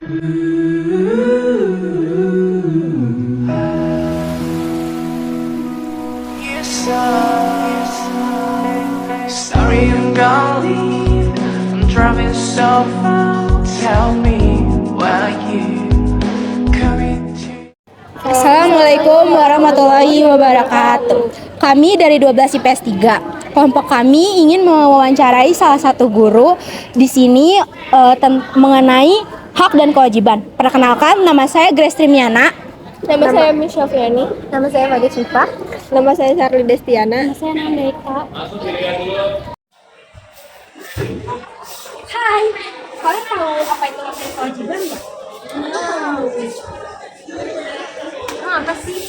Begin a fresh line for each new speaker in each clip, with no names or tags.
Sorry, I'm gonna leave. I'm driving so far. Tell me where you coming to.
Assalamualaikum warahmatullahi wabarakatuh. Kami dari 12 IPS 3. Kelompok kami ingin mewawancarai salah satu guru di sini mengenai hak dan kewajiban. Perkenalkan, nama saya Grace Trimiana.
Nama saya Michelle Fiani.
Nama saya Fadil Syifa.
Nama saya Charlie Destiana.
Nama saya Nanda Eka. Hai, kalian tahu apa itu hak dan kewajiban nggak? Apa sih?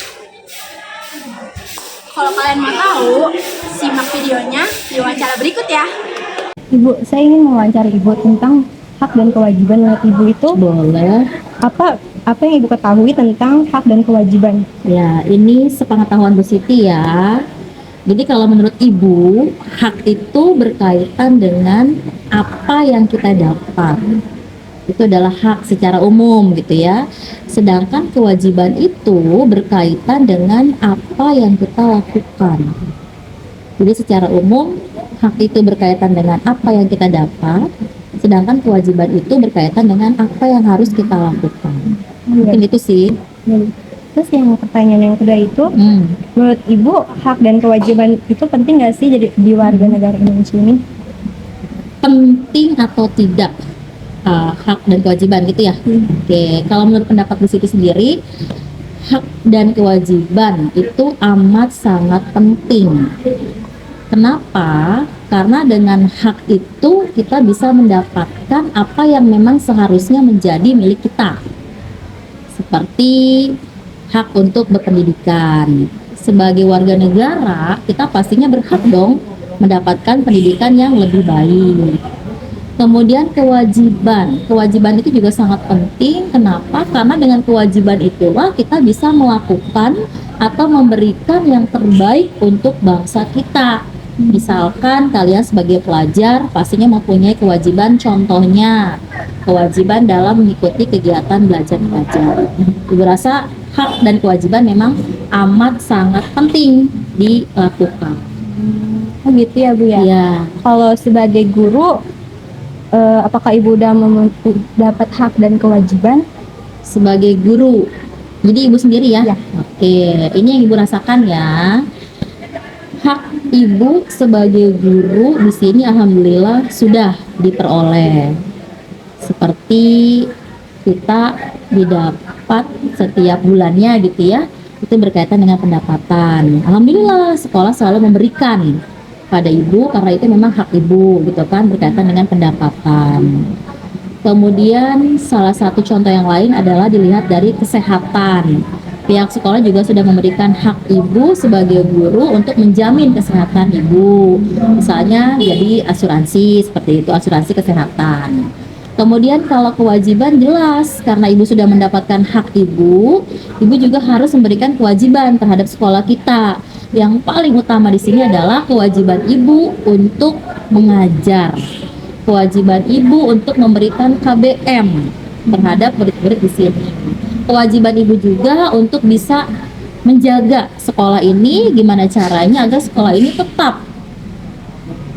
Kalau kalian mau tahu, simak videonya di wawancara berikut ya.
Ibu, saya ingin mewawancari Ibu tentang hak dan kewajiban. Menurut Ibu itu
Boleh.
apa yang Ibu ketahui tentang hak dan kewajiban?
Ya, ini sepengetahuan Bu Siti ya. Jadi kalau menurut Ibu, hak itu berkaitan dengan apa yang kita dapat. Itu adalah hak secara umum gitu ya. Sedangkan kewajiban itu berkaitan dengan apa yang kita lakukan. Jadi secara umum, hak itu berkaitan dengan apa yang kita dapat. Sedangkan kewajiban itu berkaitan dengan apa yang harus kita lakukan. Mungkin itu sih.
Terus yang pertanyaan yang kedua itu, menurut Ibu hak dan kewajiban itu penting nggak sih jadi di warga negara Indonesia ini?
Penting atau tidak hak dan kewajiban gitu ya? Oke, kalau menurut pendapat Bu Siti sendiri, hak dan kewajiban itu amat sangat penting. Kenapa? Karena dengan hak itu kita bisa mendapatkan apa yang memang seharusnya menjadi milik kita. Seperti hak untuk berpendidikan. Sebagai warga negara, kita pastinya berhak dong mendapatkan pendidikan yang lebih baik. Kemudian kewajiban. Kewajiban itu juga sangat penting. Kenapa? Karena dengan kewajiban itulah kita bisa melakukan atau memberikan yang terbaik untuk bangsa kita. Misalkan kalian sebagai pelajar pastinya mempunyai kewajiban, contohnya kewajiban dalam mengikuti kegiatan belajar mengajar. Ibu rasa hak dan kewajiban memang amat sangat penting dilakukan.
Oh gitu ya Bu ya?
Ya,
Kalau sebagai guru, apakah Ibu udah dapat hak dan kewajiban?
sebagai guru. Jadi ibu sendiri ya?
Ya.
Oke, ini yang ibu rasakan ya. Hak ibu sebagai guru di sini alhamdulillah sudah diperoleh. Seperti kita didapat setiap bulannya gitu ya. Itu berkaitan dengan pendapatan. Alhamdulillah sekolah selalu memberikan pada ibu karena itu memang hak ibu gitu kan, berkaitan dengan pendapatan. Kemudian salah satu contoh yang lain adalah dilihat dari kesehatan. Pihak sekolah juga sudah memberikan hak ibu sebagai guru untuk menjamin kesehatan ibu. Misalnya jadi asuransi seperti itu, asuransi kesehatan. Kemudian kalau kewajiban jelas, karena ibu sudah mendapatkan hak ibu juga harus memberikan kewajiban terhadap sekolah kita. Yang paling utama di sini adalah kewajiban ibu untuk mengajar. Kewajiban ibu untuk memberikan KBM terhadap murid-murid di sini. Kewajiban ibu juga untuk bisa menjaga sekolah ini, gimana caranya agar sekolah ini tetap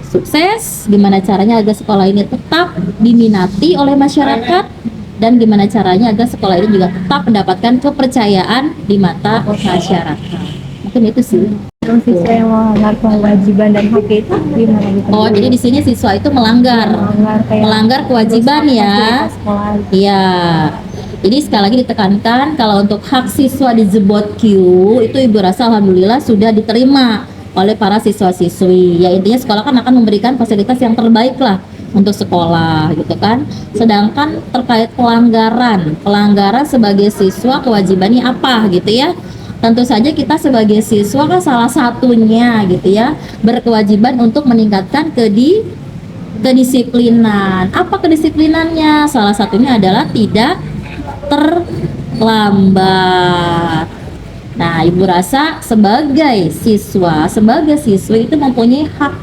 sukses, gimana caranya agar sekolah ini tetap diminati oleh masyarakat, dan gimana caranya agar sekolah ini juga tetap mendapatkan kepercayaan di mata masyarakat. Mungkin itu sih.
Terus siswa yang melanggar kewajiban dan hak itu gimana gitu?
Oh, jadi di sini siswa itu melanggar kewajiban ya.
Sekolah.
Iya. Jadi sekali lagi ditekankan kalau untuk hak siswa di Jebot Q itu ibu rasa alhamdulillah sudah diterima oleh para siswa-siswi. Ya intinya sekolah kan akan memberikan fasilitas yang terbaik lah untuk sekolah gitu kan. Sedangkan terkait pelanggaran sebagai siswa kewajibannya apa gitu ya. Tentu saja kita sebagai siswa kan salah satunya gitu ya berkewajiban untuk meningkatkan kedisiplinan. Apa kedisiplinannya? Salah satunya adalah tidak terlambat. Nah, ibu rasa sebagai siswa itu mempunyai hak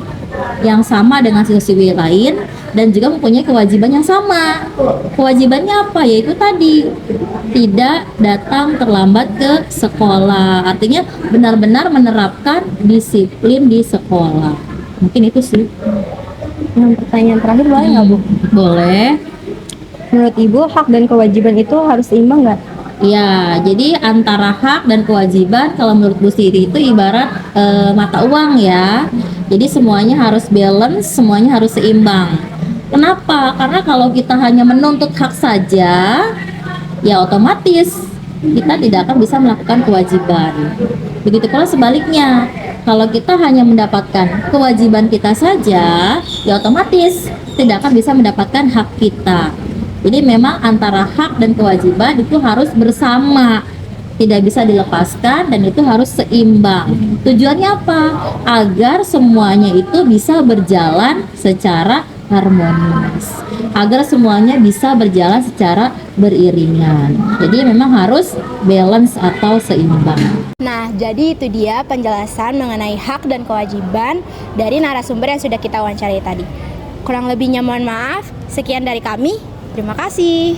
yang sama dengan siswi lain dan juga mempunyai kewajiban yang sama. Kewajibannya apa? Yaitu tadi tidak datang terlambat ke sekolah. Artinya benar-benar menerapkan disiplin di sekolah. Mungkin itu sih.
Yang pertanyaan terakhir boleh nggak Bu?
Boleh.
Menurut Ibu hak dan kewajiban itu harus seimbang nggak?
Ya, jadi antara hak dan kewajiban kalau menurut Bu Siti itu ibarat mata uang ya. Jadi semuanya harus balance, semuanya harus seimbang. Kenapa? Karena kalau kita hanya menuntut hak saja, ya otomatis kita tidak akan bisa melakukan kewajiban. Begitu pula sebaliknya, kalau kita hanya mendapatkan kewajiban kita saja, ya otomatis tidak akan bisa mendapatkan hak kita. Jadi memang antara hak dan kewajiban itu harus bersama, tidak bisa dilepaskan dan itu harus seimbang. Tujuannya apa? Agar semuanya itu bisa berjalan secara harmonis, agar semuanya bisa berjalan secara beriringan. Jadi memang harus balance atau seimbang.
Nah, jadi itu dia penjelasan mengenai hak dan kewajiban dari narasumber yang sudah kita wawancarai tadi. Kurang lebihnya mohon maaf. Sekian dari kami. Terima kasih.